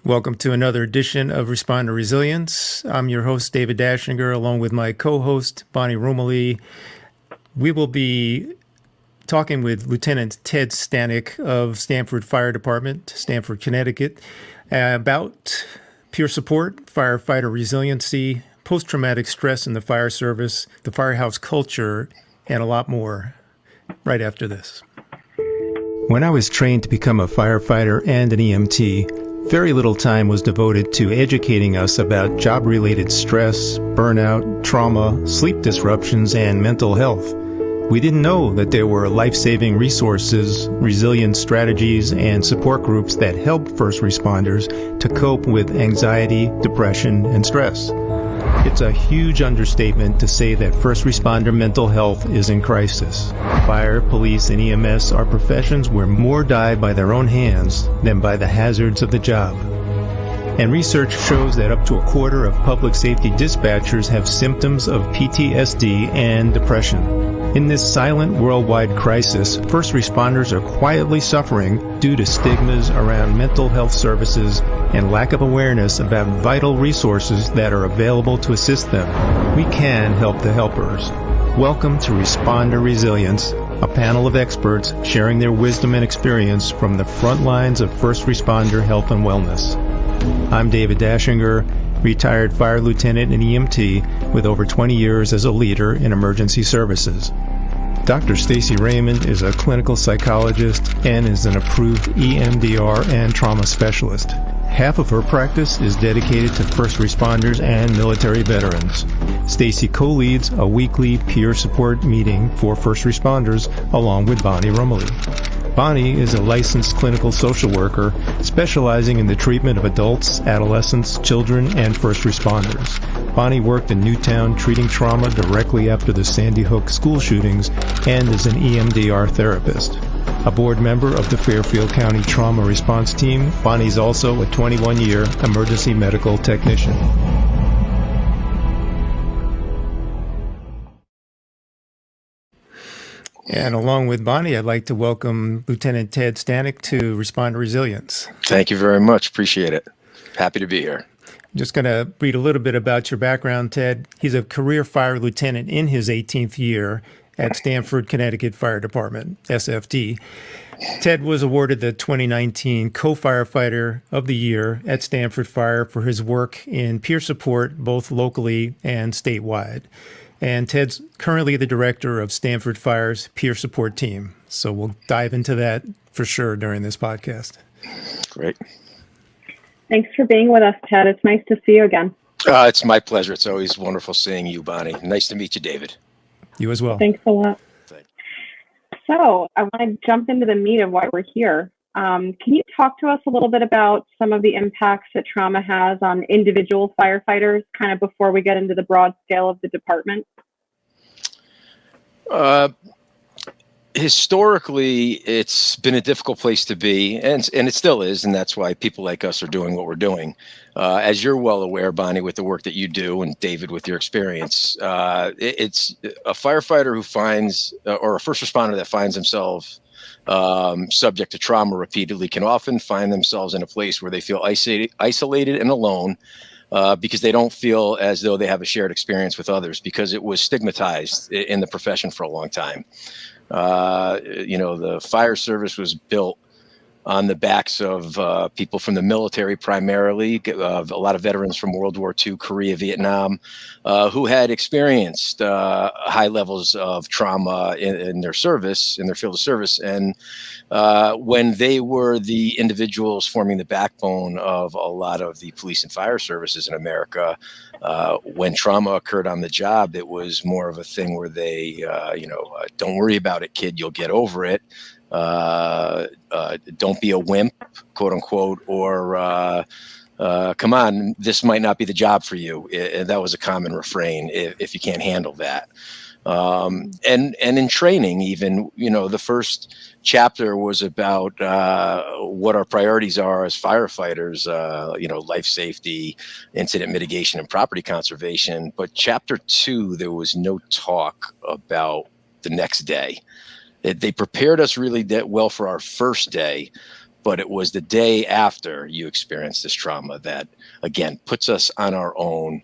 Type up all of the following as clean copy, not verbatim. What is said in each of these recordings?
Welcome to another edition of Responder Resilience. I'm your host, David Dachinger, along with my co-host, Bonnie Rumilly. We will be talking with Lieutenant Ted Stanek of Stanford Fire Department, Stamford, Connecticut, about peer support, firefighter resiliency, post-traumatic stress in the fire service, the firehouse culture, and a lot more right after this. When I was trained to become a firefighter and an EMT, very little time was devoted to educating us about job-related stress, burnout, trauma, sleep disruptions, and mental health. We didn't know that there were life-saving resources, resilience strategies, and support groups that help first responders to cope with anxiety, depression, and stress. It's a huge understatement to say that first responder mental health is in crisis. Fire, police, and EMS are professions where more die by their own hands than by the hazards of the job. And research shows that up to a quarter of public safety dispatchers have symptoms of PTSD and depression. In this silent worldwide crisis, first responders are quietly suffering due to stigmas around mental health services and lack of awareness about vital resources that are available to assist them. We can help the helpers. Welcome to Responder Resilience, a panel of experts sharing their wisdom and experience from the front lines of first responder health and wellness. I'm David Dachinger, retired fire lieutenant and EMT with over 20 years as a leader in emergency services. Dr. Stacy Raymond is a clinical psychologist and is an approved EMDR and trauma specialist. Half of her practice is dedicated to first responders and military veterans. Stacy co-leads a weekly peer support meeting for first responders along with Bonnie Rumilly. Bonnie is a licensed clinical social worker specializing in the treatment of adults, adolescents, children, and first responders. Bonnie worked in Newtown treating trauma directly after the Sandy Hook school shootings and is an EMDR therapist. A board member of the Fairfield County Trauma Response Team, Bonnie's also a 21-year emergency medical technician. And along with Bonnie, I'd like to welcome Lieutenant Ted Stanek to Responder Resilience. Thank you very much. Appreciate it. Happy to be here. I'm just going to read a little bit about your background, Ted. He's a career fire lieutenant in his 18th year at Stamford, Connecticut Fire Department, SFD. Ted was awarded the 2019 Co-Firefighter of the Year at Stanford Fire for his work in peer support, both locally and statewide. And Ted's currently the director of Stanford Fire's peer support team. So we'll dive into that for sure during this podcast. Great. Thanks for being with us, Ted. It's nice to see you again. It's my pleasure. It's always wonderful seeing you, Bonnie. Nice to meet you, David. You as well. Thanks a lot. So I want to jump into the meat of why we're here. Can you talk to us a little bit about some of the impacts that trauma has on individual firefighters, kind of before we get into the broad scale of the department? Historically, it's been a difficult place to be, and it still is, and that's why people like us are doing what we're doing. As you're well aware, Bonnie, with the work that you do, and David, with your experience, it's a firefighter who finds, or a first responder that finds themselves subject to trauma repeatedly can often find themselves in a place where they feel isolated and alone because they don't feel as though they have a shared experience with others because it was stigmatized in the profession for a long time. The fire service was built on the backs of people from the military primarily, a lot of veterans from World War II, Korea, Vietnam, who had experienced high levels of trauma in their service, in their field of service. And when they were the individuals forming the backbone of a lot of the police and fire services in America, when trauma occurred on the job, it was more of a thing where they, don't worry about it, kid, you'll get over it. Don't be a wimp, quote unquote, or come on, this might not be the job for you. And that was a common refrain if you can't handle that. And in training, even, the first chapter was about what our priorities are as firefighters, life safety, incident mitigation, and property conservation. But chapter 2, there was no talk about the next day. They prepared us really well for our first day, but it was the day after you experienced this trauma that, again, puts us on our own.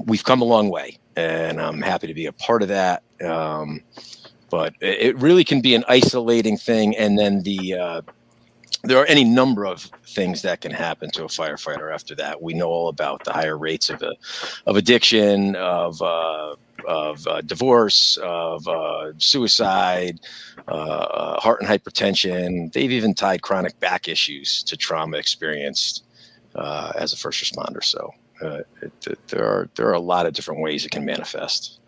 We've come a long way, and I'm happy to be a part of that. But it really can be an isolating thing. And then there are any number of things that can happen to a firefighter after that. We know all about the higher rates of addiction, of divorce, of suicide, heart and hypertension. They've even tied chronic back issues to trauma experienced as a first responder. So there are a lot of different ways it can manifest.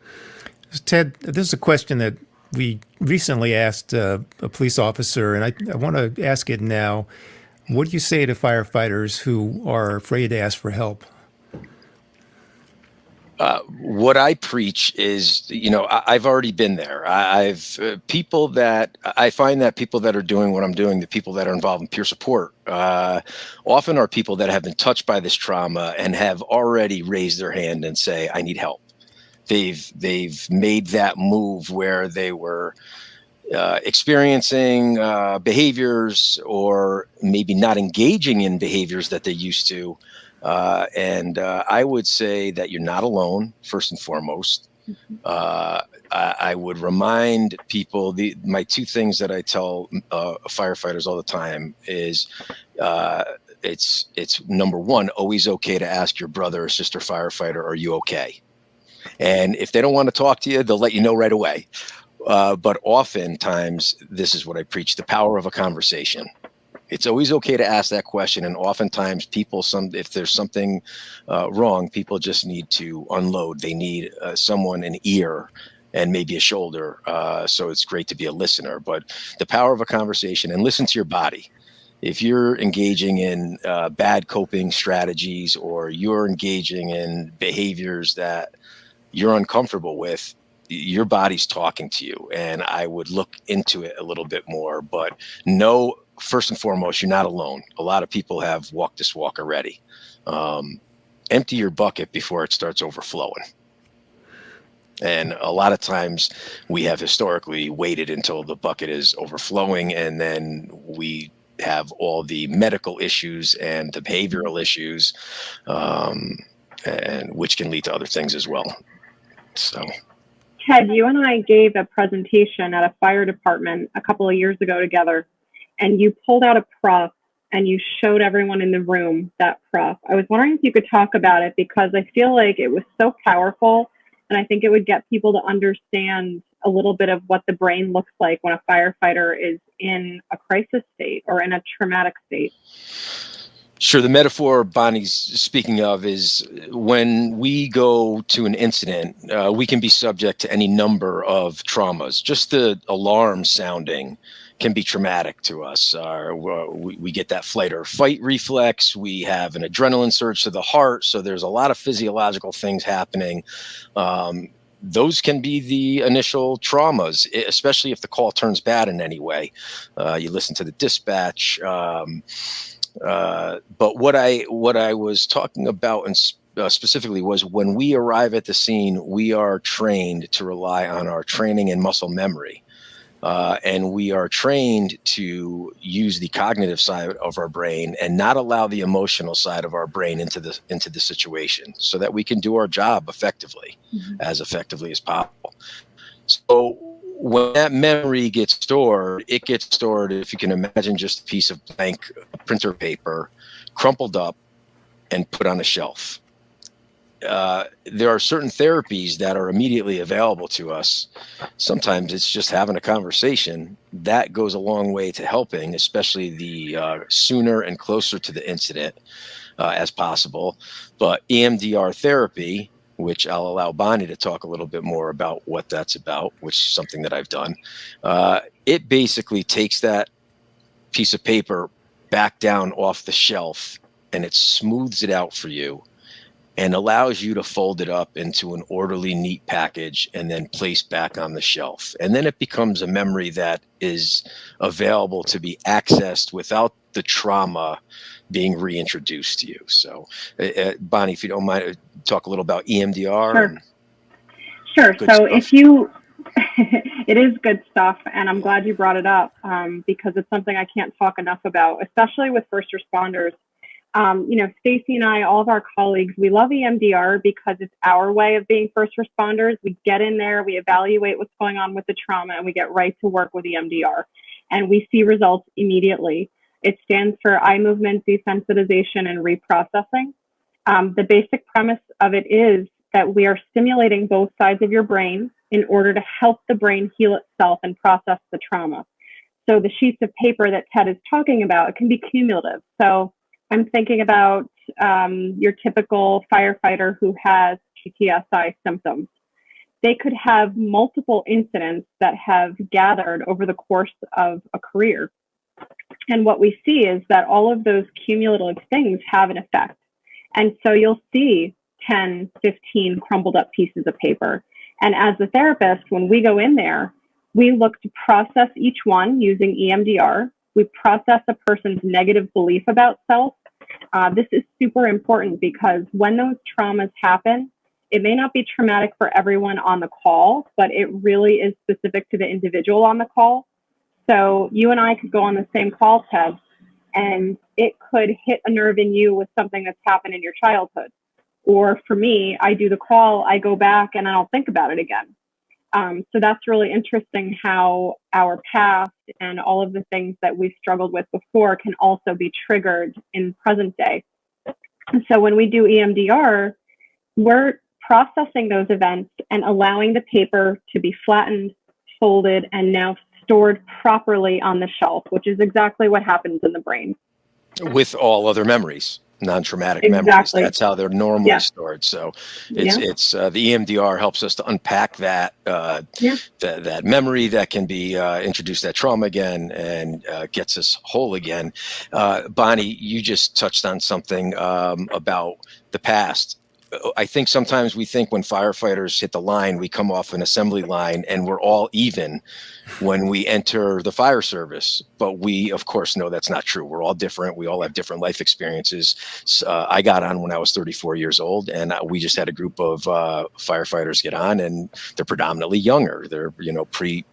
Ted, this is a question that we recently asked a police officer, and I want to ask it now. What do you say to firefighters who are afraid to ask for help? What I preach is, I've already been there. I find that people that are doing what I'm doing, the people that are involved in peer support, often are people that have been touched by this trauma and have already raised their hand and say, I need help. They've made that move where they were experiencing behaviors or maybe not engaging in behaviors that they used to. And I would say that you're not alone, first and foremost. I would remind people, my two things that I tell firefighters all the time is it's number one, always okay to ask your brother or sister firefighter, are you okay? And if they don't want to talk to you, they'll let you know right away. But oftentimes, this is what I preach, the power of a conversation. It's always okay to ask that question. And oftentimes if there's something wrong, people just need to unload. They need someone, an ear and maybe a shoulder. So it's great to be a listener, but the power of a conversation, and listen to your body. If you're engaging in bad coping strategies, or you're engaging in behaviors that you're uncomfortable with, your body's talking to you. And I would look into it a little bit more, but know, first and foremost, you're not alone. A lot of people have walked this walk already. Empty your bucket before it starts overflowing. And a lot of times we have historically waited until the bucket is overflowing, and then we have all the medical issues and the behavioral issues, and which can lead to other things as well. So, Ted, you and I gave a presentation at a fire department a couple of years ago together, and you pulled out a prop and you showed everyone in the room that prop. I was wondering if you could talk about it, because I feel like it was so powerful, and I think it would get people to understand a little bit of what the brain looks like when a firefighter is in a crisis state or in a traumatic state. Sure. The metaphor Bonnie's speaking of is when we go to an incident, we can be subject to any number of traumas. Just the alarm sounding can be traumatic to us. We get that flight or fight reflex. We have an adrenaline surge to the heart. So there's a lot of physiological things happening. Those can be the initial traumas, especially if the call turns bad in any way. You listen to the dispatch. But what I was talking about and specifically was when we arrive at the scene, we are trained to rely on our training and muscle memory. And we are trained to use the cognitive side of our brain and not allow the emotional side of our brain into the situation, so that we can do our job effectively, as effectively as possible. So when that memory gets stored, it gets stored, if you can imagine, just a piece of blank printer paper, crumpled up and put on a shelf. There are certain therapies that are immediately available to us. Sometimes it's just having a conversation. That goes a long way to helping, especially the sooner and closer to the incident as possible. But EMDR therapy, which I'll allow Bonnie to talk a little bit more about what that's about, which is something that I've done. It basically takes that piece of paper back down off the shelf, and it smooths it out for you and allows you to fold it up into an orderly, neat package and then place back on the shelf. And then it becomes a memory that is available to be accessed without the trauma being reintroduced to you. So, Bonnie, if you don't mind, talk a little about EMDR. Sure. So if you It is good stuff, and I'm glad you brought it up because it's something I can't talk enough about, especially with first responders. Stacy and I, all of our colleagues, we love EMDR because it's our way of being first responders. We get in there, we evaluate what's going on with the trauma, and we get right to work with EMDR. And we see results immediately. It stands for eye movement desensitization and reprocessing. The basic premise of it is that we are stimulating both sides of your brain in order to help the brain heal itself and process the trauma. So the sheets of paper that Ted is talking about, it can be cumulative. So I'm thinking about your typical firefighter who has PTSI symptoms. They could have multiple incidents that have gathered over the course of a career. And what we see is that all of those cumulative things have an effect. And so you'll see 10, 15 crumpled up pieces of paper. And as a therapist, when we go in there, we look to process each one using EMDR. We process a person's negative belief about self. This is super important because when those traumas happen, it may not be traumatic for everyone on the call, but it really is specific to the individual on the call. So you and I could go on the same call, Ted, and it could hit a nerve in you with something that's happened in your childhood. Or for me, I do the call, I go back and I don't think about it again. So that's really interesting how our past and all of the things that we've struggled with before can also be triggered in present day. And so when we do EMDR, we're processing those events and allowing the paper to be flattened, folded, and now stored properly on the shelf, which is exactly what happens in the brain. With all other memories. Non-traumatic Exactly. memories. That's how they're normally stored. So it's the EMDR helps us to unpack that that memory that can be introduced that trauma again and gets us whole again. Bonnie, you just touched on something about the past. I think sometimes we think when firefighters hit the line, we come off an assembly line and we're all even when we enter the fire service. But we, of course, know that's not true. We're all different. We all have different life experiences. I got on when I was 34 years old, and we just had a group of firefighters get on, and they're predominantly younger. They're, pre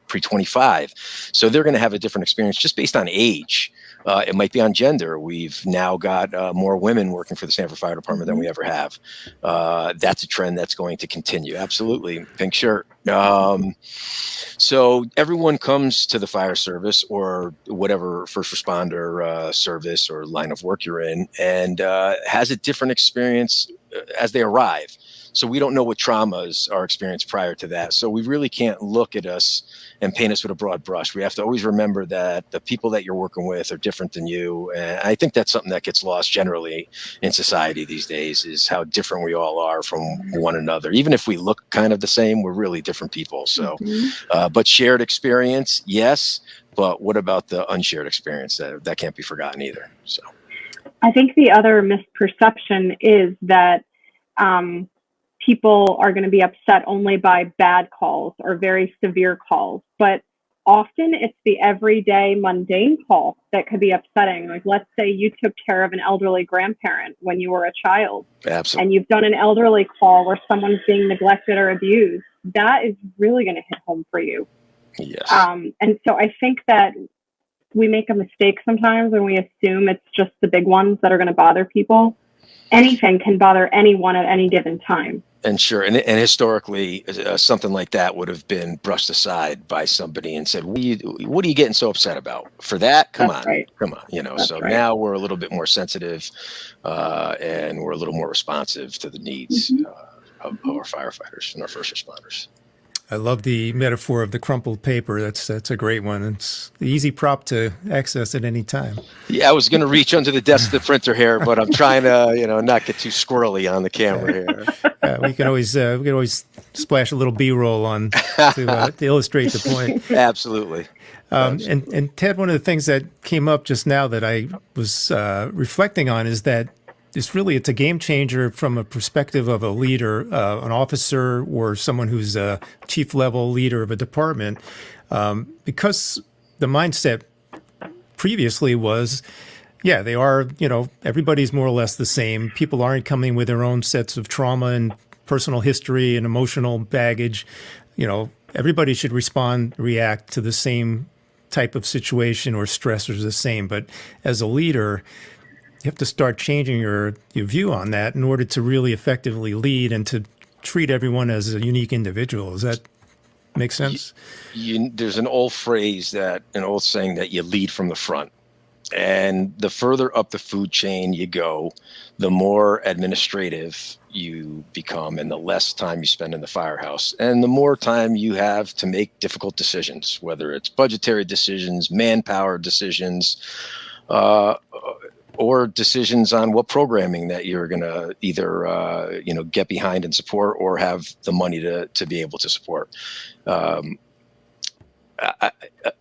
25. So they're going to have a different experience just based on age. It might be on gender. We've now got more women working for the Stanford Fire Department than we ever have. That's a trend that's going to continue. Absolutely. Pink shirt. So everyone comes to the fire service or whatever first responder service or line of work you're in and has a different experience as they arrive. So we don't know what traumas are experienced prior to that. So we really can't look at us and paint us with a broad brush. We have to always remember that the people that you're working with are different than you. And I think that's something that gets lost generally in society these days, is how different we all are from one another. Even if we look kind of the same, we're really different people. So, but shared experience, yes. But what about the unshared experience? That can't be forgotten either. So I think the other misperception is that people are going to be upset only by bad calls or very severe calls, but often it's the everyday mundane call that could be upsetting. Like, let's say you took care of an elderly grandparent when you were a child. Absolutely. And you've done an elderly call where someone's being neglected or abused. That is really going to hit home for you. Yes. And so I think that we make a mistake sometimes when we assume it's just the big ones that are going to bother people. Anything can bother anyone at any given time. And sure, and historically, something like that would have been brushed aside by somebody and said, "What are you getting so upset about for that? Come on." That's So right. now we're a little bit more sensitive, and we're a little more responsive to the needs of our firefighters and our first responders. I love the metaphor of the crumpled paper. That's a great one. It's the easy prop to access at any time. Yeah, I was going to reach under the desk of the printer here, but I'm trying to, not get too squirrely on the camera here. We can always splash a little B-roll on to illustrate the point. Absolutely. And Ted, one of the things that came up just now that I was reflecting on is that it's a game changer from a perspective of a leader, an officer, or someone who's a chief level leader of a department, because the mindset previously was, they are, everybody's more or less the same. People aren't coming with their own sets of trauma and personal history and emotional baggage. everybody should react to the same type of situation or stressors the same. But as a leader, you have to start changing your view on that in order to really effectively lead and to treat everyone as a unique individual. Does that make sense? There's an old saying that you lead from the front. And the further up the food chain you go, the more administrative you become and the less time you spend in the firehouse and the more time you have to make difficult decisions, whether it's budgetary decisions, manpower decisions, or decisions on what programming that you're going to either, get behind and support or have the money to be able to support.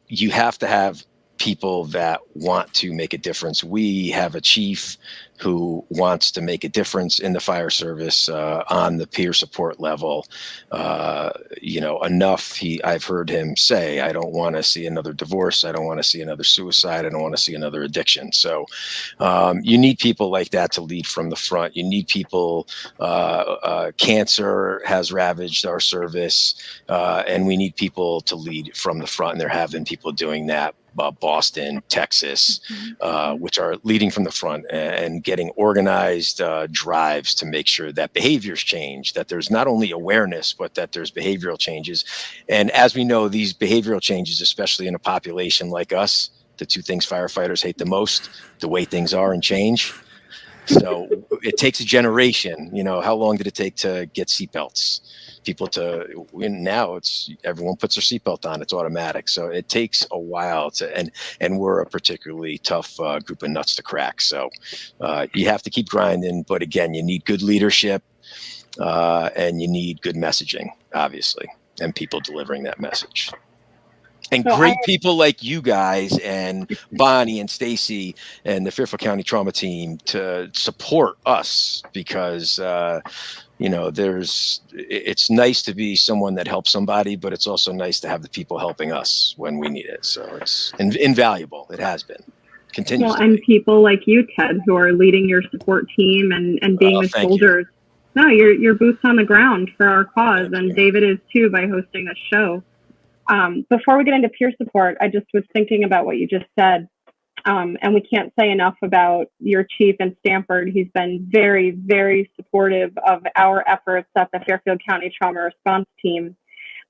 You have to have people that want to make a difference. We have a chief who wants to make a difference in the fire service on the peer support level. I've heard him say, I don't want to see another divorce. I don't want to see another suicide. I don't want to see another addiction. So you need people like that to lead from the front. You need people, cancer has ravaged our service, and we need people to lead from the front. And there have been people doing that. Boston, Texas, which are leading from the front and getting organized drives to make sure that behaviors change, that there's not only awareness, but that there's behavioral changes. And as we know, these behavioral changes, especially in a population like us, the two things firefighters hate the most, the way things are and change. So it takes a generation. How long did it take to get seatbelts? Now everyone puts their seatbelt on, it's automatic. So it takes a while and we're a particularly tough group of nuts to crack. So you have to keep grinding, but again, you need good leadership and you need good messaging, obviously, and people delivering that message. And great people like you guys and Bonnie and Stacy and the Fairfield County Trauma Team to support us because, it's nice to be someone that helps somebody, but it's also nice to have the people helping us when we need it. So it's invaluable. It has been. Continues to and be. people like you, Ted, who are leading your support team and being the soldiers. No, you're boots on the ground for our cause. And David is too by hosting this show. Before we get into peer support, I just was thinking about what you just said. And we can't say enough about your chief in Stamford. He's been very, very supportive of our efforts at the Fairfield County Trauma Response Team.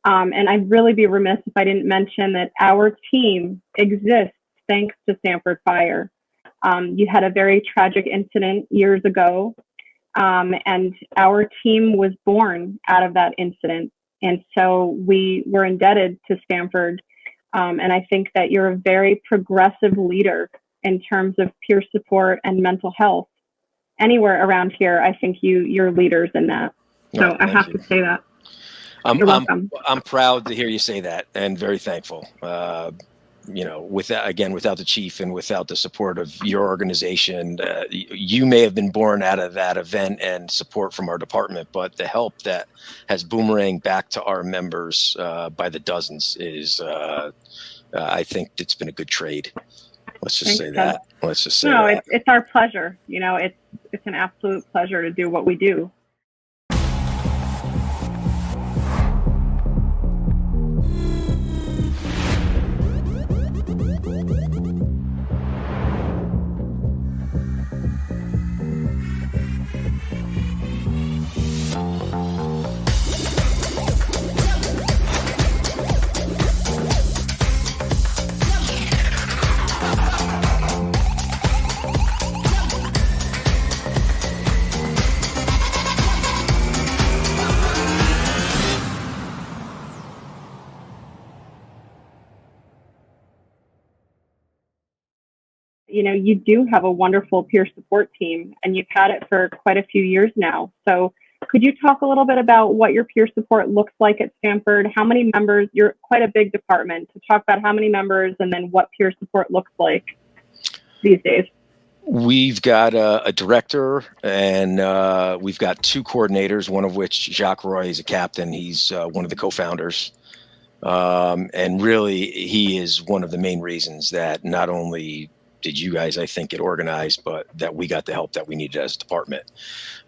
And I'd really be remiss if I didn't mention that our team exists thanks to Stamford Fire. You had a very tragic incident years ago, and our team was born out of that incident. And so we were indebted to Stanford. And I think that you're a very progressive leader in terms of peer support and mental health. Anywhere around here, I think you're leaders in that. So I have to say that. You're welcome. I'm proud to hear you say that and very thankful. Without the chief and without the support of your organization, you may have been born out of that event and support from our department, but the help that has boomeranged back to our members by the dozens is, I think it's been a good trade. Let's just say that. Let's just say that. It's our pleasure. It's an absolute pleasure to do what we do. You do have a wonderful peer support team, and you've had it for quite a few years now. So could you talk a little bit about what your peer support looks like at Stanford? How many members? You're quite a big department. To talk about how many members and then what peer support looks like these days. We've got a director and we've got two coordinators, one of which, Jacques Roy, is a captain. He's one of the co-founders. And really, he is one of the main reasons that not only did you guys, I think, get organized, but that we got the help that we needed as a department.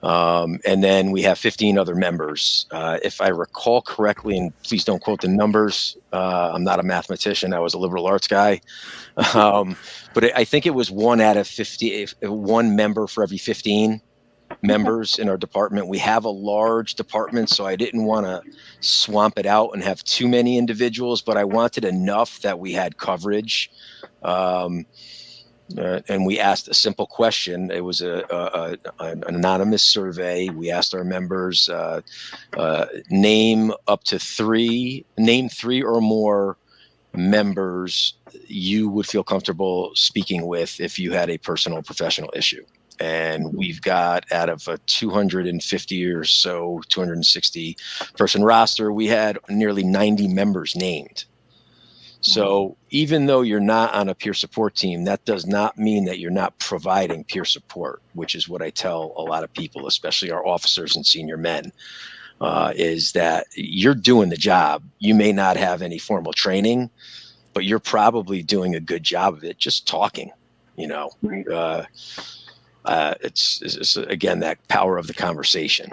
And then we have 15 other members. If I recall correctly, and please don't quote the numbers, I'm not a mathematician. I was a liberal arts guy. But I think it was 1 out of 50, one member for every 15 members in our department. We have a large department, so I didn't want to swamp it out and have too many individuals, but I wanted enough that we had coverage. And we asked a simple question. It was an anonymous survey. We asked our members, name three or more members you would feel comfortable speaking with if you had a personal or professional issue. And we've got, out of a 250 or so, 260 person roster, we had nearly 90 members named. So even though you're not on a peer support team, that does not mean that you're not providing peer support, which is what I tell a lot of people, especially our officers and senior men, is that you're doing the job. You may not have any formal training, but you're probably doing a good job of it, just talking, Right. It's again, that power of the conversation.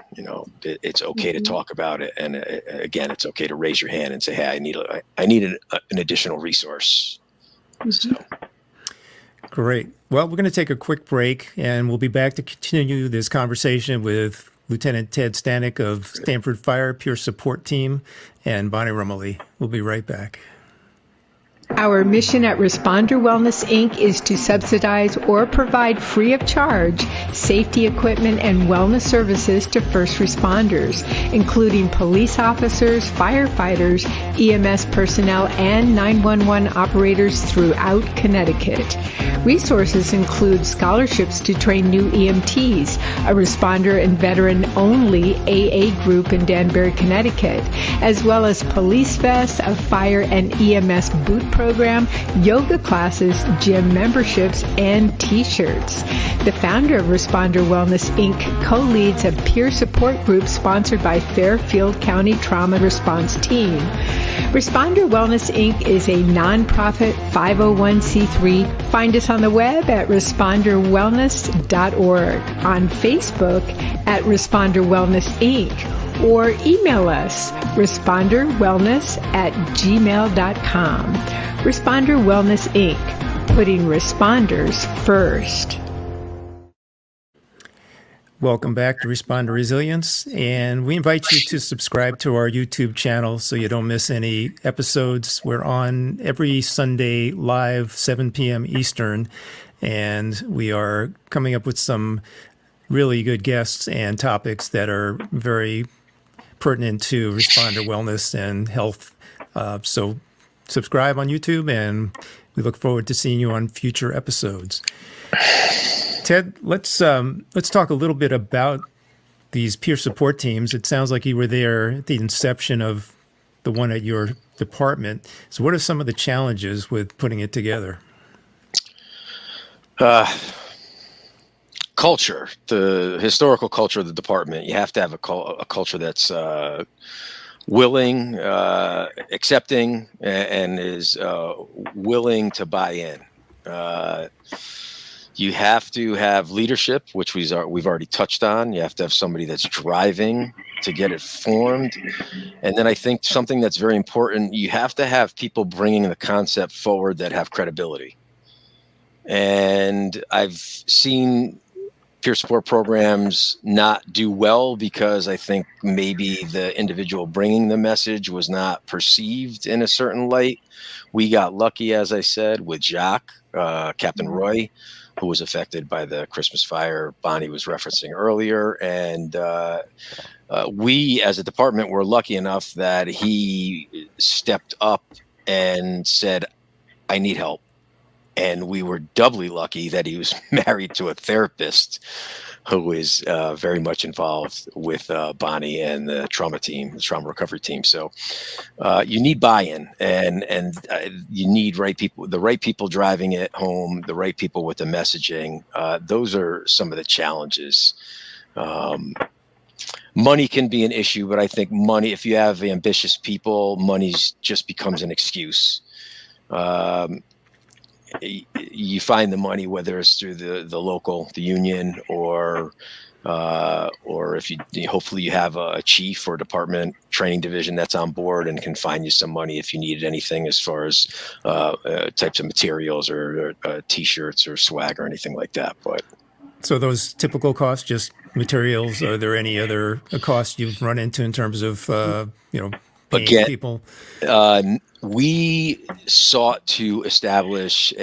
It's okay to talk about it, and again, it's okay to raise your hand and say, "Hey, I need an additional resource." So. Great. Well, we're going to take a quick break, and we'll be back to continue this conversation with Lieutenant Ted Stanek of Stanford Fire Peer Support Team and Bonnie Rumilly. We'll be right back. Our mission at Responder Wellness, Inc. is to subsidize or provide free of charge safety equipment and wellness services to first responders, including police officers, firefighters, EMS personnel, and 911 operators throughout Connecticut. Resources include scholarships to train new EMTs, a responder and veteran-only AA group in Danbury, Connecticut, as well as police vests, a fire and EMS boot program, yoga classes, gym memberships, and T-shirts. The founder of Responder Wellness, Inc. co-leads a peer support group sponsored by Fairfield County Trauma Response Team. Responder Wellness, Inc. is a nonprofit 501c3. Find us on the web at responderwellness.org, on Facebook at Responder Wellness, Inc., or email us responderwellness@gmail.com. Responder Wellness, Inc., putting responders first. Welcome back to Responder Resilience, and we invite you to subscribe to our YouTube channel so you don't miss any episodes. We're on every Sunday live, 7 p.m. Eastern, and we are coming up with some really good guests and topics that are very pertinent to responder wellness and health. So subscribe on YouTube, and we look forward to seeing you on future episodes. Ted, let's talk a little bit about these peer support teams. It sounds like you were there at the inception of the one at your department. So what are some of the challenges with putting it together? Culture, the historical culture of the department. You have to have a culture that's willing, accepting, and is willing to buy in. You have to have leadership, which we've already touched on. You have to have somebody that's driving to get it formed. And then I think something that's very important, you have to have people bringing the concept forward that have credibility. And I've seen peer support programs not do well because I think maybe the individual bringing the message was not perceived in a certain light. We got lucky, as I said, with Jacques, Captain Roy, who was affected by the Christmas fire Bonnie was referencing earlier. And we, as a department, were lucky enough that he stepped up and said, I need help. And we were doubly lucky that he was married to a therapist who is very much involved with Bonnie and the trauma team, the trauma recovery team. So you need buy-in, and you need the right people driving it home, the right people with the messaging. Those are some of the challenges. Money can be an issue, but I think money, if you have ambitious people, money just becomes an excuse. you find the money, whether it's through the union, or if you hopefully you have a chief or department training division that's on board and can find you some money if you needed anything as far as types of materials or t-shirts or swag or anything like that. But So those typical costs, just materials. Are there any other costs you've run into in terms of paying again, people? We sought to establish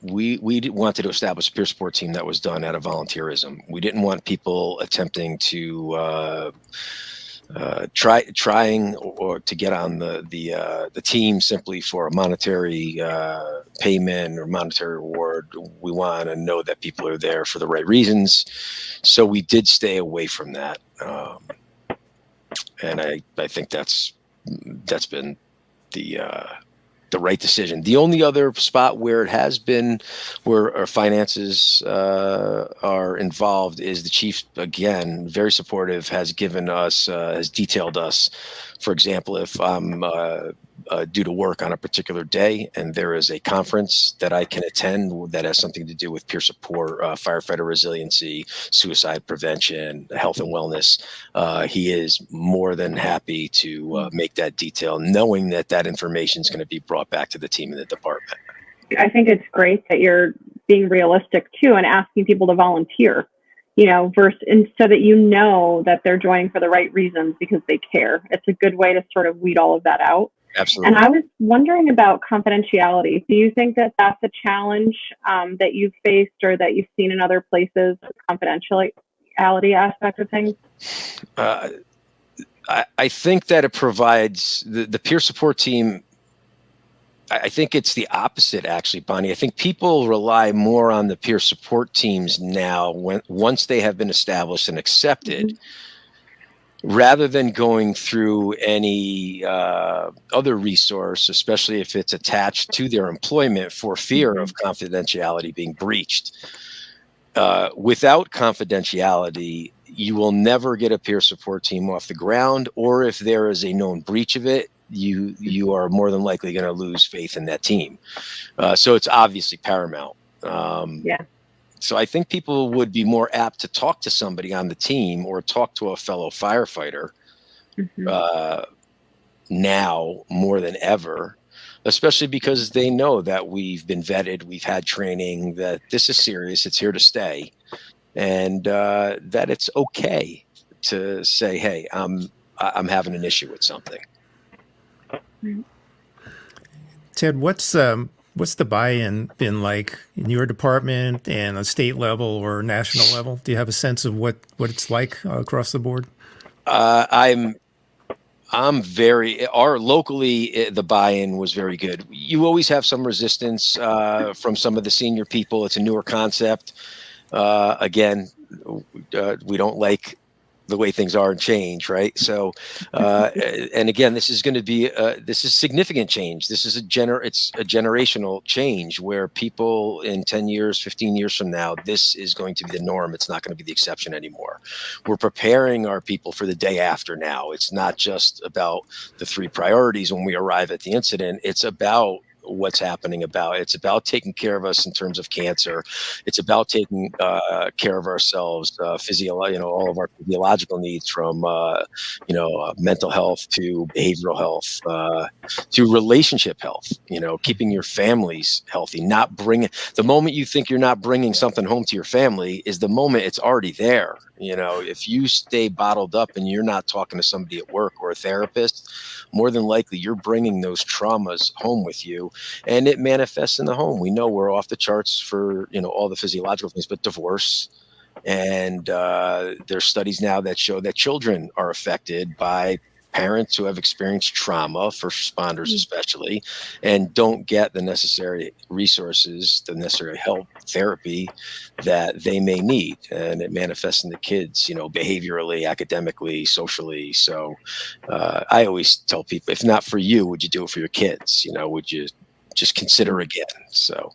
we wanted to establish a peer support team that was done out of volunteerism. We didn't want people attempting to trying or to get on the team simply for a monetary payment or monetary reward. We want to know that people are there for the right reasons, so we did stay away from that. And I think that's been the right decision. The only other spot where it has been, where our finances are involved, is the chief, again, very supportive, has given us, has detailed us. For example, if I'm due to work on a particular day and there is a conference that I can attend that has something to do with peer support, firefighter resiliency, suicide prevention, health and wellness, he is more than happy to make that detail, knowing that that information is going to be brought back to the team in the department. I think it's great that you're being realistic too and asking people to volunteer, versus, and so that that they're joining for the right reasons because they care. It's a good way to sort of weed all of that out. Absolutely. And I was wondering about confidentiality. Do you think that that's a challenge that you've faced or that you've seen in other places, the confidentiality aspect of things? I think that it provides the peer support team. I think it's the opposite, actually, Bonnie. I think people rely more on the peer support teams now once they have been established and accepted, rather than going through any other resource, especially if it's attached to their employment, for fear of confidentiality being breached. Without confidentiality, you will never get a peer support team off the ground, or if there is a known breach of it, you are more than likely going to lose faith in that team. So it's obviously paramount. So I think people would be more apt to talk to somebody on the team or talk to a fellow firefighter now more than ever, especially because they know that we've been vetted, we've had training, that this is serious, it's here to stay, and that it's okay to say, hey, I'm having an issue with something. Ted, what's the buy-in been like in your department and a state level or national level? Do you have a sense of what it's like across the board? Locally, the buy-in was very good. You always have some resistance from some of the senior people. It's a newer concept. Again, we don't like the way things are and change, right? So, and again, this is going to be this is significant change. This is it's a generational change where people in 10 years, 15 years from now, this is going to be the norm. It's not going to be the exception anymore. We're preparing our people for the day after now. It's not just about the 3 priorities when we arrive at the incident. It's about what's happening it's about taking care of us in terms of cancer. It's about taking care of ourselves, all of our physiological needs, from mental health to behavioral health, to relationship health, keeping your families healthy, not bringing, the moment you think you're not bringing something home to your family is the moment it's already there. If you stay bottled up and you're not talking to somebody at work or a therapist, more than likely you're bringing those traumas home with you, and it manifests in the home. We know we're off the charts for, all the physiological things, but divorce. And there's studies now that show that children are affected by parents who have experienced trauma, first responders especially, and don't get the necessary resources, the necessary help, therapy that they may need. And it manifests in the kids, behaviorally, academically, socially. So I always tell people, if not for you, would you do it for your kids? Would you just consider again? So,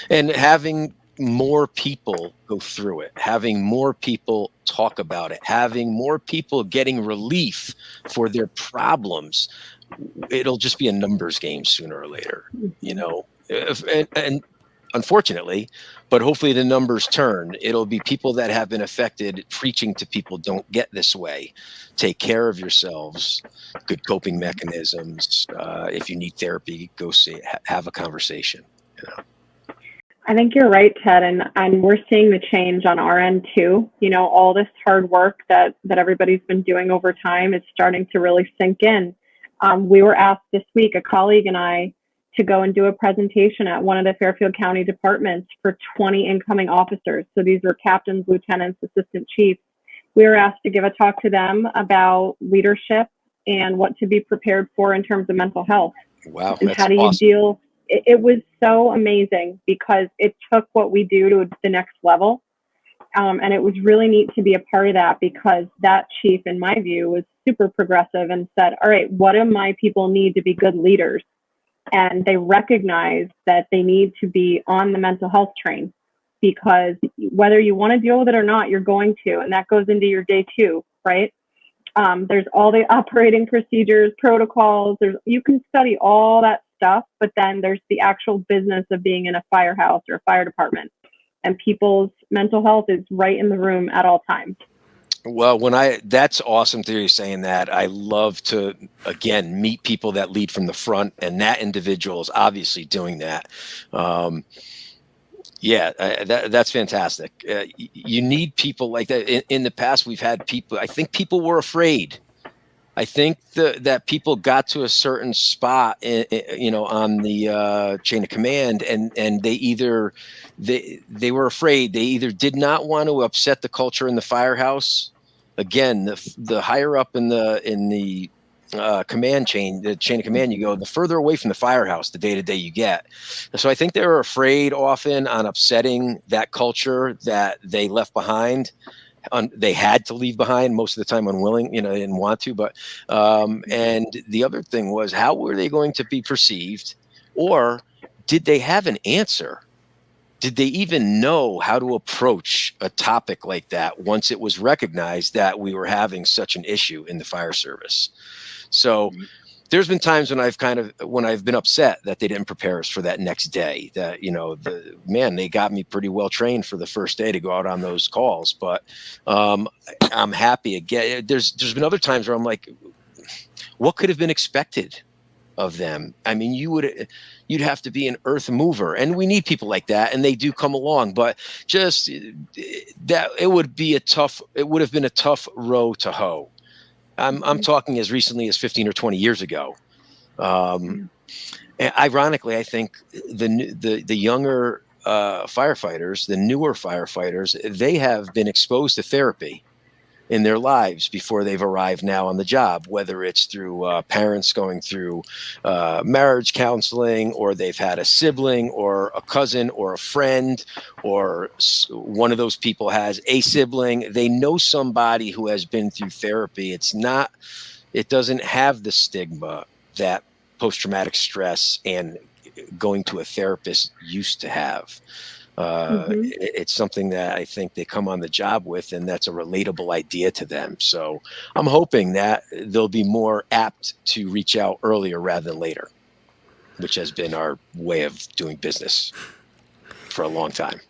and having more people go through it, having more people talk about it, having more people getting relief for their problems, it'll just be a numbers game sooner or later. and unfortunately, but hopefully the numbers turn. It'll be people that have been affected preaching to people, don't get this way. Take care of yourselves. Good coping mechanisms. If you need therapy, go have a conversation. You know? I think you're right, Ted, and we're seeing the change on our end too. You know, all this hard work that everybody's been doing over time is starting to really sink in. We were asked this week, a colleague and I, to go and do a presentation at one of the Fairfield County departments for 20 incoming officers. So these were captains, lieutenants, assistant chiefs. We were asked to give a talk to them about leadership and what to be prepared for in terms of mental health. Wow, and that's how do you awesome. deal? It was so amazing because it took what we do to the next level. And it was really neat to be a part of that because that chief, in my view, was super progressive and said, all right, what do my people need to be good leaders? And they recognize that they need to be on the mental health train because whether you want to deal with it or not, you're going to, and that goes into your day too, right? There's all the operating procedures, protocols, you can study all that stuff, but then there's the actual business of being in a firehouse or a fire department, and people's mental health is right in the room at all times. Well, that's awesome to hear you saying that. I love to, again, meet people that lead from the front, and that individual is obviously doing that. That's fantastic. You need people like that. In the past, we've had people, I think people were afraid. I think that people got to a certain spot, on the chain of command, and they were afraid. They either did not want to upset the culture in the firehouse. Again, the higher up in the command chain, the chain of command you go, the further away from the firehouse, the day to day you get. So I think they were afraid often on upsetting that culture that they left behind. They had to leave behind most of the time, unwilling, they didn't want to. But and the other thing was, how were they going to be perceived, or did they have an answer? Did they even know how to approach a topic like that once it was recognized that we were having such an issue in the fire service? So there's been times when I've been upset that they didn't prepare us for that next day, that, they got me pretty well trained for the first day to go out on those calls. But I'm happy again. There's been other times where I'm like, what could have been expected of them? I mean, you'd have to be an earth mover, and we need people like that, and they do come along, but just that it would have been a tough row to hoe. I'm talking as recently as 15 or 20 years ago. And ironically, I think the younger firefighters, the newer firefighters, they have been exposed to therapy in their lives before they've arrived now on the job, whether it's through parents going through marriage counseling, or they've had a sibling or a cousin or a friend, or one of those people has a sibling. They know somebody who has been through therapy. It doesn't have the stigma that post-traumatic stress and going to a therapist used to have. It's something that I think they come on the job with, and that's a relatable idea to them. So I'm hoping that they'll be more apt to reach out earlier rather than later, which has been our way of doing business for a long time.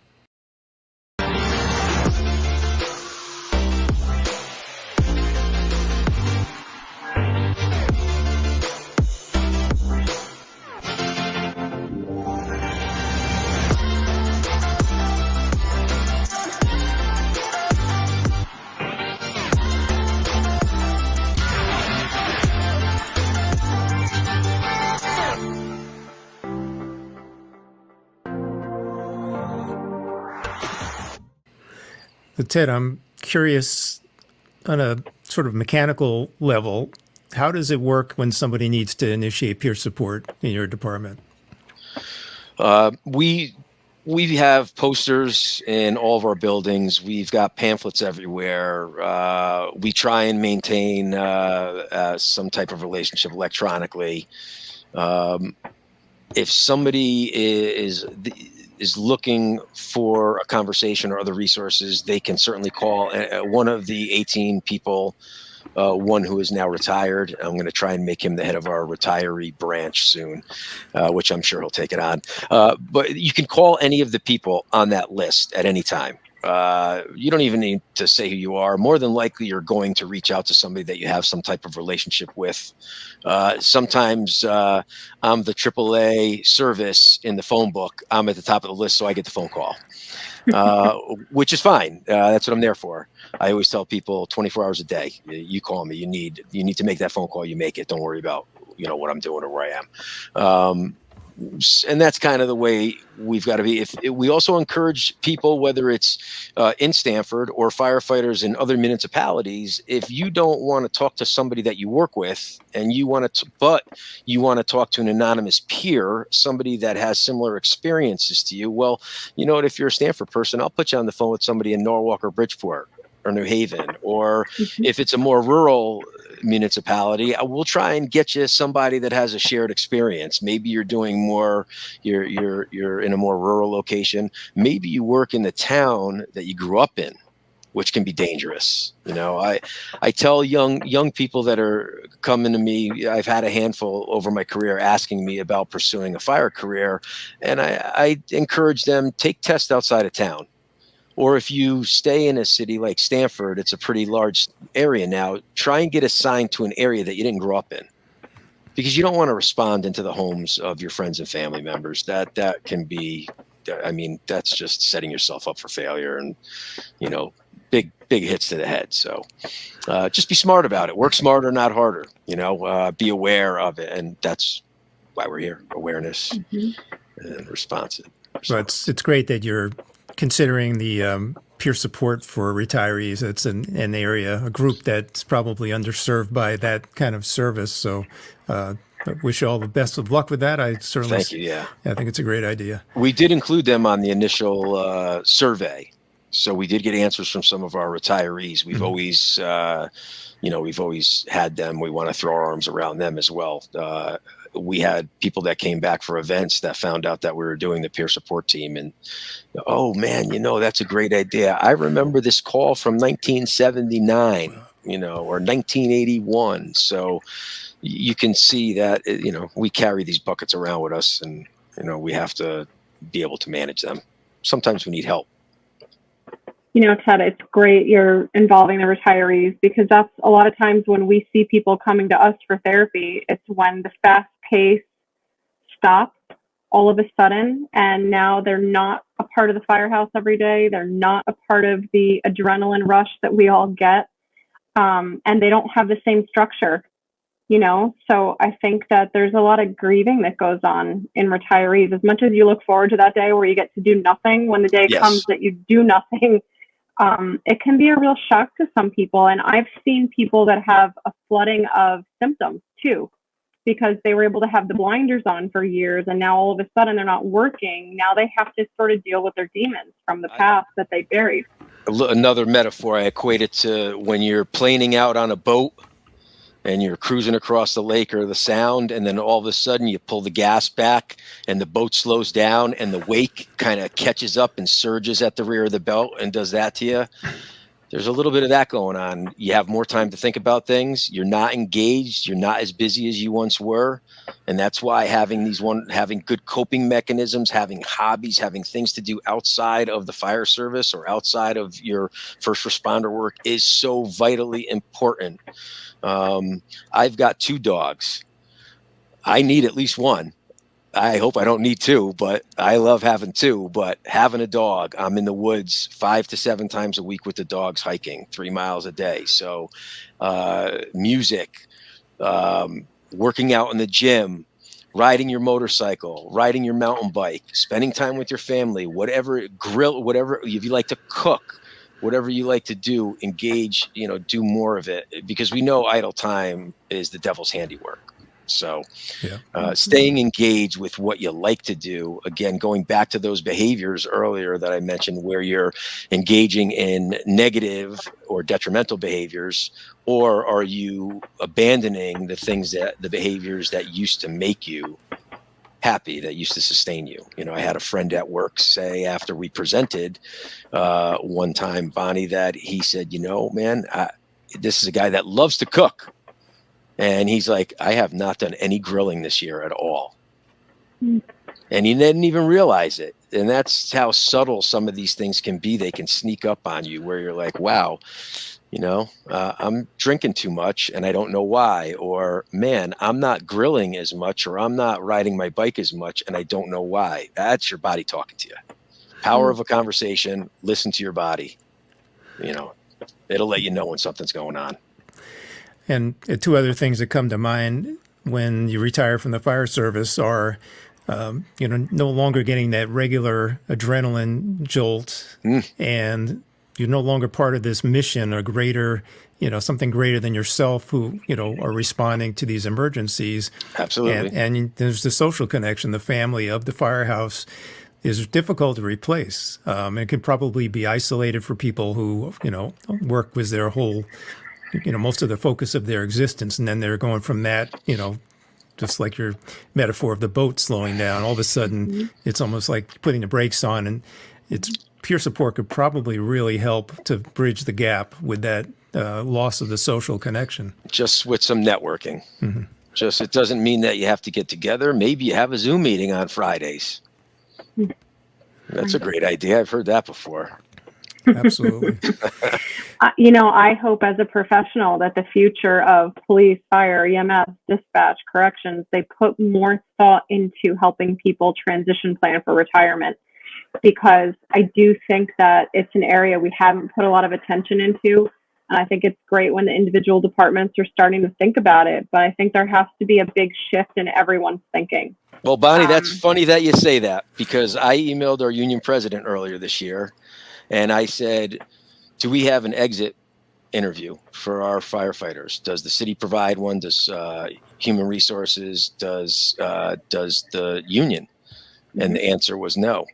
But Ted, I'm curious on a sort of mechanical level, how does it work when somebody needs to initiate peer support in your department? We have posters in all of our buildings. We've got pamphlets everywhere. We try and maintain some type of relationship electronically. If somebody is looking for a conversation or other resources, they can certainly call one of the 18 people one who is now retired. I'm going to try and make him the head of our retiree branch soon, which I'm sure he'll take it on. But you can call any of the people on that list at any time. You don't even need to say who you are. More than likely, you're going to reach out to somebody that you have some type of relationship with. Sometimes I'm the AAA service in the phone book. I'm at the top of the list, so I get the phone call, which is fine. That's what I'm there for. I always tell people 24 hours a day, you call me, you need to make that phone call, you make it. Don't worry about, what I'm doing or where I am. And that's kind of the way we've got to be. If we also encourage people, whether it's in Stanford or firefighters in other municipalities, if you don't want to talk to somebody that you work with and you want to talk to an anonymous peer, somebody that has similar experiences to you, well, you know what, if you're a Stanford person, I'll put you on the phone with somebody in Norwalk or Bridgeport or New Haven, or if it's a more rural municipality, we'll try and get you somebody that has a shared experience. Maybe you're doing more, you're in a more rural location. Maybe you work in the town that you grew up in, which can be dangerous. I tell young people that are coming to me, I've had a handful over my career asking me about pursuing a fire career, and I encourage them, take tests outside of town. Or if you stay in a city like Stanford, it's a pretty large area now, try and get assigned to an area that you didn't grow up in, because you don't want to respond into the homes of your friends and family members. That can be, that's just setting yourself up for failure and, big hits to the head. So just be smart about it. Work smarter, not harder, be aware of it. And that's why we're here, awareness and responsive. Well, it's great that you're considering the peer support for retirees. It's an area, a group that's probably underserved by that kind of service. So I wish you all the best of luck with that. I certainly Thank you. Yeah, I think it's a great idea. We did include them on the initial survey. So we did get answers from some of our retirees. We've always, we've always had them. We want to throw our arms around them as well. We had people that came back for events that found out that we were doing the peer support team, and oh man, that's a great idea. I remember this call from 1979, or 1981. So you can see that, we carry these buckets around with us, and, we have to be able to manage them. Sometimes we need help. Ted, it's great you're involving the retirees, because that's a lot of times when we see people coming to us for therapy, it's when the fast pace stops all of a sudden, and now they're not a part of the firehouse every day. They're not a part of the adrenaline rush that we all get, and they don't have the same structure, So I think that there's a lot of grieving that goes on in retirees. As much as you look forward to that day where you get to do nothing, when the day comes that you do nothing, it can be a real shock to some people. And I've seen people that have a flooding of symptoms too, because they were able to have the blinders on for years, and now all of a sudden they're not working. Now they have to sort of deal with their demons from the past that they buried. Another metaphor I equate it to when you're planing out on a boat and you're cruising across the lake or the sound, and then all of a sudden you pull the gas back and the boat slows down and the wake kind of catches up and surges at the rear of the belt and does that to you. There's a little bit of that going on. You have more time to think about things. You're not engaged. You're not as busy as you once were. And that's why having good coping mechanisms, having hobbies, having things to do outside of the fire service or outside of your first responder work is so vitally important. I've got 2 dogs. I need at least one. I hope I don't need 2, but I love having 2. But having a dog, I'm in the woods 5 to 7 times a week with the dogs, hiking 3 miles a day. So music, working out in the gym, riding your motorcycle, riding your mountain bike, spending time with your family, whatever, if you like to cook, whatever you like to do, engage, do more of it, because we know idle time is the devil's handiwork. So staying engaged with what you like to do, again, going back to those behaviors earlier that I mentioned, where you're engaging in negative or detrimental behaviors, or are you abandoning the behaviors that used to make you happy, that used to sustain you? I had a friend at work say after we presented one time, Bonnie, that he said, man, this is a guy that loves to cook. And he's like, I have not done any grilling this year at all. And he didn't even realize it. And that's how subtle some of these things can be. They can sneak up on you where you're like, wow, I'm drinking too much and I don't know why. Or, man, I'm not grilling as much, or I'm not riding my bike as much and I don't know why. That's your body talking to you. Power of a conversation. Listen to your body. It'll let you know when something's going on. And two other things that come to mind when you retire from the fire service are, no longer getting that regular adrenaline jolt, and you're no longer part of this mission or greater, something greater than yourself who, are responding to these emergencies. Absolutely. And there's the social connection, the family of the firehouse is difficult to replace. It can probably be isolated for people who, work with their whole, most of the focus of their existence. And then they're going from that, just like your metaphor of the boat slowing down, all of a sudden it's almost like putting the brakes on, and it's peer support could probably really help to bridge the gap with that loss of the social connection. Just with some networking. It doesn't mean that you have to get together. Maybe you have a Zoom meeting on Fridays. That's a great idea. I've heard that before. Absolutely. I hope as a professional that the future of police, fire, EMS, dispatch, corrections, they put more thought into helping people transition plan for retirement, because I do think that it's an area we haven't put a lot of attention into. And I think it's great when the individual departments are starting to think about it, but I think there has to be a big shift in everyone's thinking. Well, Bonnie, that's funny that you say that, because I emailed our union president earlier this year. And I said, do we have an exit interview for our firefighters? Does the city provide one? Does human resources? Does the union? And the answer was no.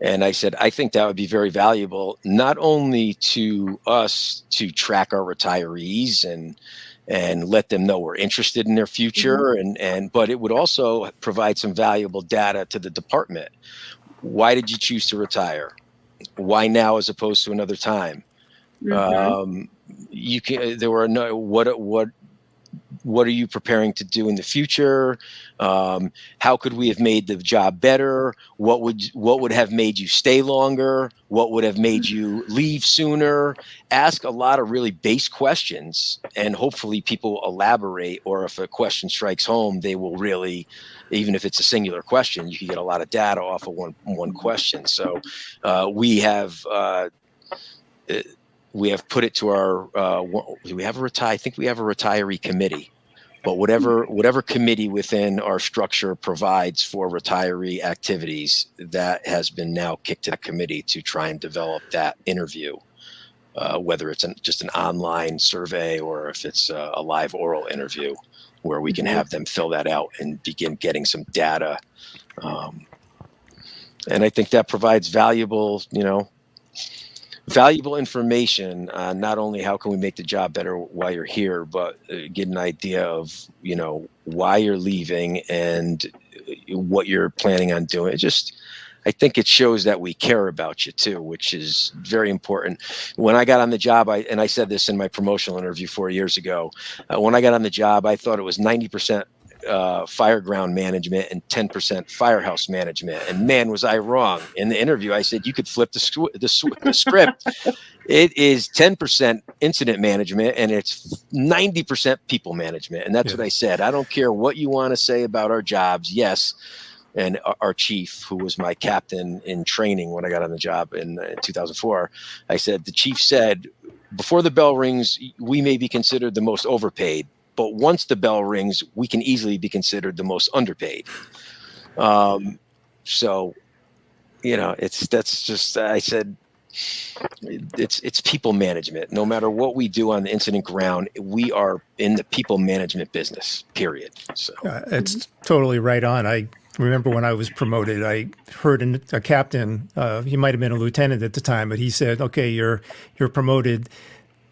And I said, I think that would be very valuable, not only to us to track our retirees and let them know we're interested in their future, but it would also provide some valuable data to the department. Why did you choose to retire? Why now as opposed to another time? What are you preparing to do in the future? How could we have made the job better? What would have made you stay longer? What would have made you leave sooner? Ask a lot of really base questions, and hopefully people elaborate, or if a question strikes home, they will really, even if it's a singular question, you can get a lot of data off of one question. So we have put it to our, do we have I think we have a retiree committee, but whatever committee within our structure provides for retiree activities, that has been now kicked to the committee to try and develop that interview, whether it's just an online survey or if it's a live oral interview where we can have them fill that out and begin getting some data. And I think that provides valuable information on not only how can we make the job better while you're here, but get an idea of, why you're leaving and what you're planning on doing. I think it shows that we care about you too, which is very important. When I got on the job, I said this in my promotional interview 4 years ago, when I got on the job, I thought it was 90% fireground management and 10% firehouse management. And man, was I wrong. In the interview, I said, you could flip the script. It is 10% incident management and it's 90% people management. And that's what I said. I don't care what you want to say about our jobs. Yes. And our chief, who was my captain in training when I got on the job in 2004, I said, the chief said, before the bell rings, we may be considered the most overpaid. But once the bell rings, we can easily be considered the most underpaid. I said, it's people management. No matter what we do on the incident ground, we are in the people management business, period. So it's totally right on. I remember when I was promoted, I heard a captain, he might've been a lieutenant at the time, but he said, okay, you're promoted.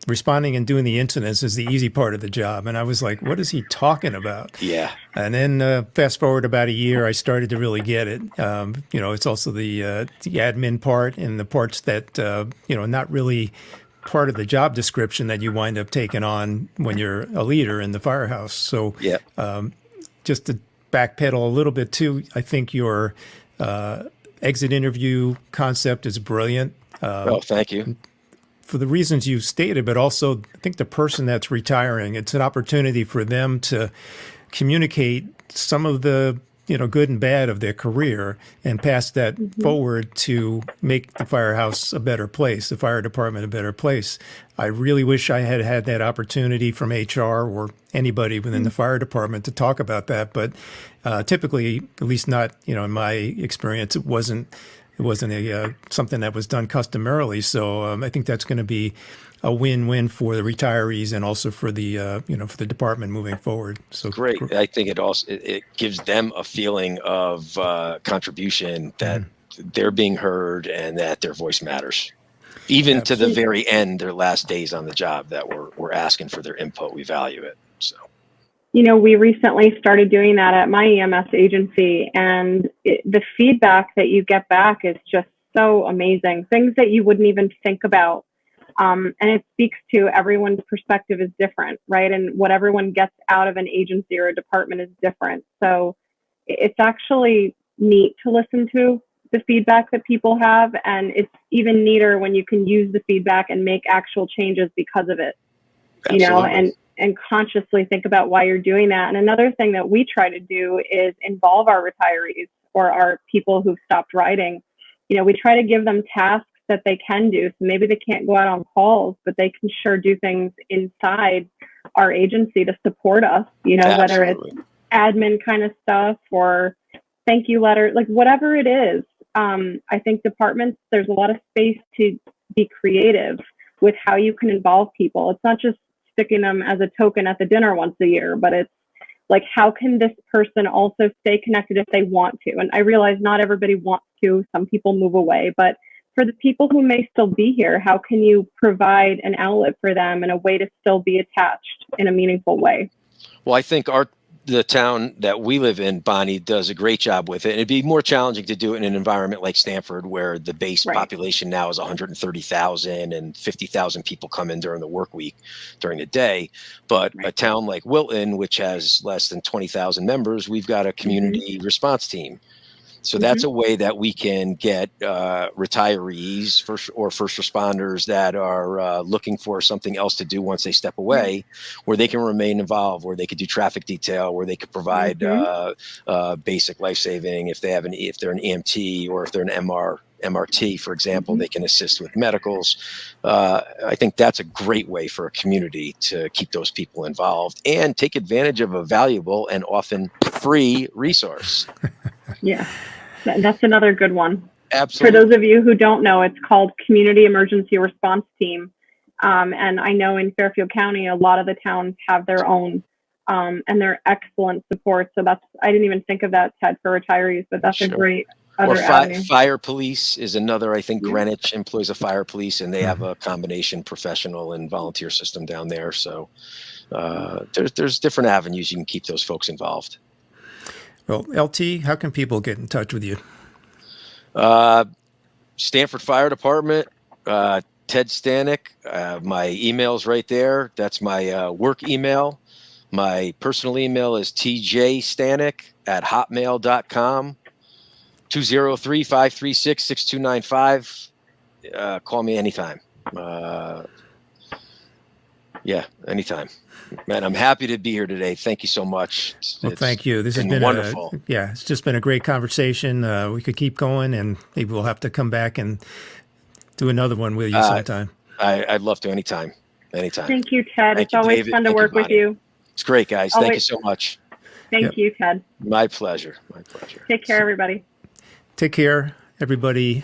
Responding and doing the incidents is the easy part of the job. And I was like, what is he talking about? Yeah. And then fast forward about a year, I started to really get it. It's also the admin part and the parts that, not really part of the job description that you wind up taking on when you're a leader in the firehouse. So Yeah. Just to backpedal a little bit too, I think your exit interview concept is brilliant. Thank you. For the reasons you've stated, but also I think the person that's retiring, it's an opportunity for them to communicate some of the good and bad of their career and pass that forward to make the firehouse a better place, the fire department a better place. I really wish I had had that opportunity from HR or anybody within the fire department to talk about that. But typically, at least not, in my experience, it wasn't a something that was done customarily. So I think that's going to be a win-win for the retirees and also for the for the department moving forward. So Great. I think it gives them a feeling of contribution, that they're being heard and that their voice matters, even to the very end, their last days on the job, that we're asking for their input. We value it. So. We recently started doing that at my EMS agency, and the feedback that you get back is just so amazing. Things that you wouldn't even think about. And it speaks to everyone's perspective is different, right? And what everyone gets out of an agency or a department is different. So it's actually neat to listen to the feedback that people have. And it's even neater when you can use the feedback and make actual changes because of it, Absolutely. and consciously think about why you're doing that. And another thing that we try to do is involve our retirees or our people who've stopped riding. We try to give them tasks that they can do. So maybe they can't go out on calls, but they can sure do things inside our agency to support us, whether it's admin kind of stuff or thank you letter, like whatever it is. I think departments, there's a lot of space to be creative with how you can involve people. It's not just sticking them as a token at the dinner once a year, but it's like, how can this person also stay connected if they want to? And I realize not everybody wants to. Some people move away, but for the people who may still be here, how can you provide an outlet for them and a way to still be attached in a meaningful way? Well, I think the town that we live in, Bonnie, does a great job with it. It'd be more challenging to do it in an environment like Stamford, where the base population now is 130,000 and 50,000 people come in during the work week, during the day. But a town like Wilton, which has less than 20,000 members, we've got a community response team. So that's a way that we can get retirees or first responders that are looking for something else to do once they step away, where they can remain involved, where they could do traffic detail, where they could provide basic life saving. If they're an EMT or if they're an MRT, for example, they can assist with medicals. I think that's a great way for a community to keep those people involved and take advantage of a valuable and often free resource. Yeah, that's another good one. Absolutely. For those of you who don't know, it's called Community Emergency Response Team. And I know in Fairfield County, a lot of the towns have their own, and they're excellent support. So I didn't even think of that, Ted, for retirees, but that's a great other avenue. Fire police is another. I think Greenwich employs a fire police, and they have a combination professional and volunteer system down there. So there's different avenues you can keep those folks involved. Well, LT, how can people get in touch with you? Stanford Fire Department, Ted Stanek. My email's right there. That's my work email. My personal email is tjstanek@hotmail.com. 203-536-6295. Call me anytime. Anytime. Man, I'm happy to be here today. Thank you so much. Well, thank you. This has been wonderful. It's just been a great conversation. We could keep going, and maybe we'll have to come back and do another one with you sometime. I'd love to anytime. Thank you, Ted. It's always fun to work with you. It's great, guys. Thank you so much. Thank you, Ted. My pleasure. Take care, everybody. Take care, everybody.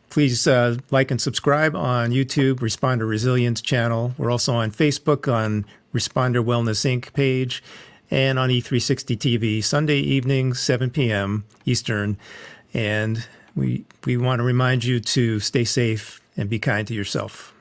Please like and subscribe on YouTube, Responder Resilience channel. We're also on Facebook on Responder Wellness Inc. page and on E360 TV, Sunday evenings, 7 p.m. Eastern. And we want to remind you to stay safe and be kind to yourself.